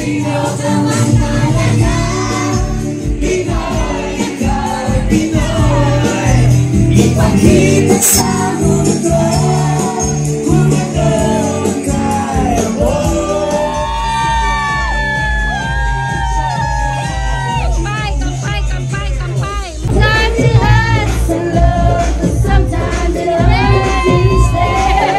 sino naman talaga Pinoy, ikaw Pinoy Ipakita sa mundo kung ano ang kaya mo Kampay! Time to hurt some love, but sometimes it hurts instead.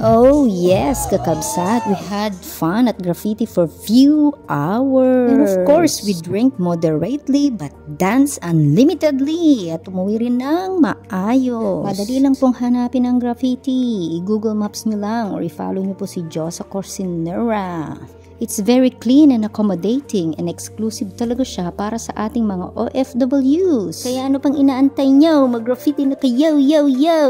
Oh yes, kakabsat, we had fun at graffiti for few hours. And of course, we drink moderately but dance unlimitedly at umuwi rin ng maayos. Madali lang pong hanapin ang graffiti. I-Google Maps nyo lang or i-follow nyo po si Josa Corsinera. It's very clean and accommodating and exclusive talaga siya para sa ating mga OFWs. Kaya ano pang inaantay nyo? Mag-graffiti na kayo, yo!